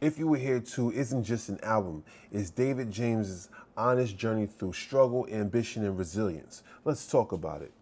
If You Were Here Too isn't just an album, it's David Jame's honest journey through struggle, ambition, and resilience. Let's talk about it.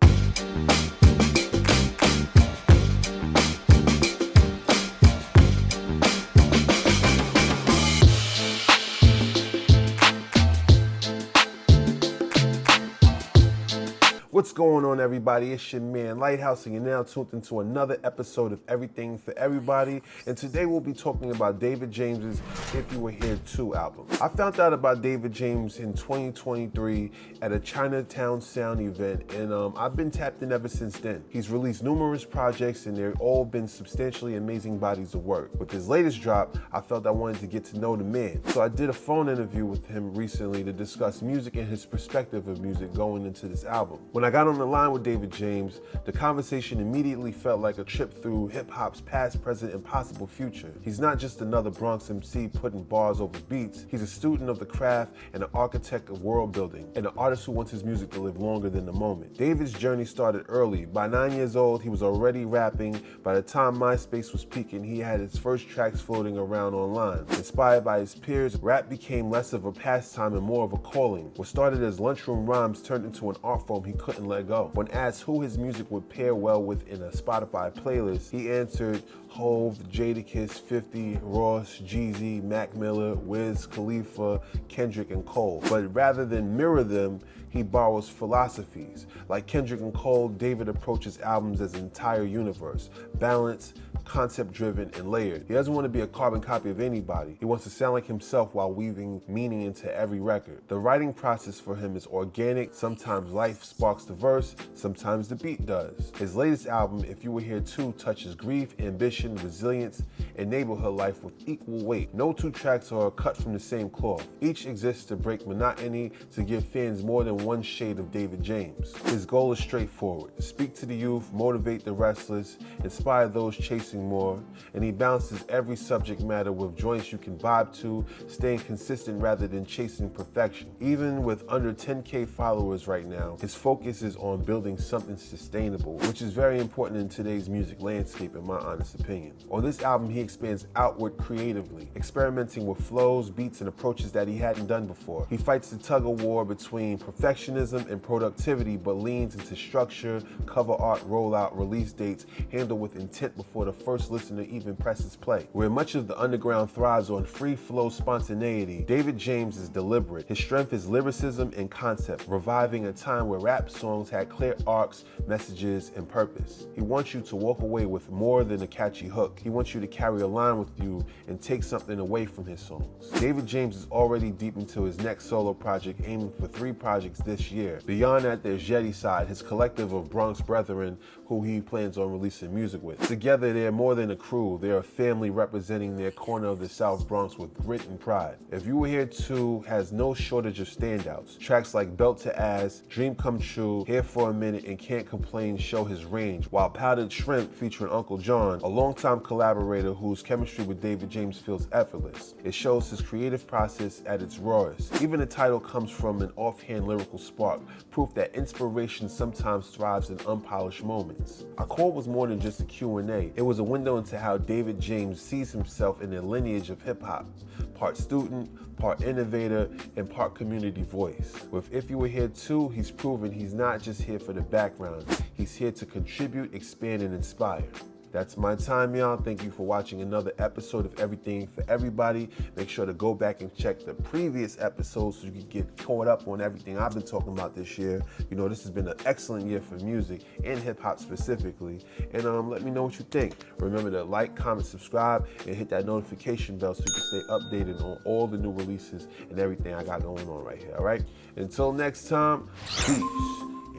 What's going on, everybody? It's your man Lighthouse, and you're now tuned into another episode of Everything for Everybody. And today we'll be talking about David Jame's If You Were Here Too album. I found out about David Jame in 2023 at a Chinatown Sound event, and I've been tapped in ever since then. He's released numerous projects, and they've all been substantially amazing bodies of work. With his latest drop, I felt I wanted to get to know the man. So I did a phone interview with him recently to discuss music and his perspective of music going into this album. When I got on the line with David Jame, the conversation immediately felt like a trip through hip-hop's past, present, and possible future. He's not just another Bronx MC putting bars over beats. He's a student of the craft and an architect of world building, and an artist who wants his music to live longer than the moment. David's journey started early. By 9 years old, he was already rapping. By the time MySpace was peaking, he had his first tracks floating around online. Inspired by his peers, rap became less of a pastime and more of a calling. What started as lunchroom rhymes turned into an art form he couldn't let go. When asked who his music would pair well with in a Spotify playlist, he answered Hove, Jadakiss, 50, Ross, Jeezy, Mac Miller, Wiz Khalifa, Kendrick, and Cole. But rather than mirror them, he borrows philosophies. Like Kendrick and Cole, David approaches albums as an entire universe, balanced, concept-driven, and layered. He doesn't want to be a carbon copy of anybody. He wants to sound like himself while weaving meaning into every record. The writing process for him is organic. Sometimes life sparks the verse, sometimes the beat does. His latest album, If You Were Here Too, touches grief, ambition, resilience, and neighborhood life with equal weight. No two tracks are cut from the same cloth. Each exists to break monotony, to give fans more than one shade of David Jame. His goal is straightforward: speak to the youth, motivate the restless, inspire those chasing more, and he balances every subject matter with joints you can vibe to, staying consistent rather than chasing perfection. Even with under 10K followers right now, his focus is on building something sustainable, which is very important in today's music landscape, in my honest opinion. On this album, he expands outward creatively, experimenting with flows, beats, and approaches that he hadn't done before. He fights the tug-of-war between perfectionism and productivity, but leans into structure, cover art, rollout, release dates, handled with intent before the first listener even presses play. Where much of the underground thrives on free-flow spontaneity, David Jame is deliberate. His strength is lyricism and concept, reviving a time where rap songs had clear arcs, messages, and purpose. He wants you to walk away with more than a catchy hook. He wants you to carry a line with you and take something away from his songs. David Jame is already deep into his next solo project, aiming for 3 projects this year. Beyond that, there's Yetiside, his collective of Bronx brethren who he plans on releasing music with. Together, they're more than a crew. They're a family representing their corner of the South Bronx with grit and pride. If You Were Here Too has no shortage of standouts. Tracks like Belt to Ass, Dream Come True, Here for a Minute, and Can't Complain show his range, while Powdered Shrimp, featuring Uncle John, a longtime collaborator whose chemistry with David Jame feels effortless. It shows his creative process at its rawest. Even the title comes from an offhand lyrical spark, proof that inspiration sometimes thrives in unpolished moments. Our call was more than just a Q&A. It was a window into how David Jame sees himself in the lineage of hip-hop, part student, part innovator, and part community voice. With If You Were Here Too, he's proven he's not just here for the background. He's here to contribute, expand, and inspire. That's my time, y'all. Thank you for watching another episode of Everything for Everybody. Make sure to go back and check the previous episodes so you can get caught up on everything I've been talking about this year. You know, this has been an excellent year for music and hip-hop specifically. And let me know what you think. Remember to like, comment, subscribe, and hit that notification bell so you can stay updated on all the new releases and everything I got going on right here, all right? Until next time, peace,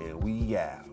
and we out.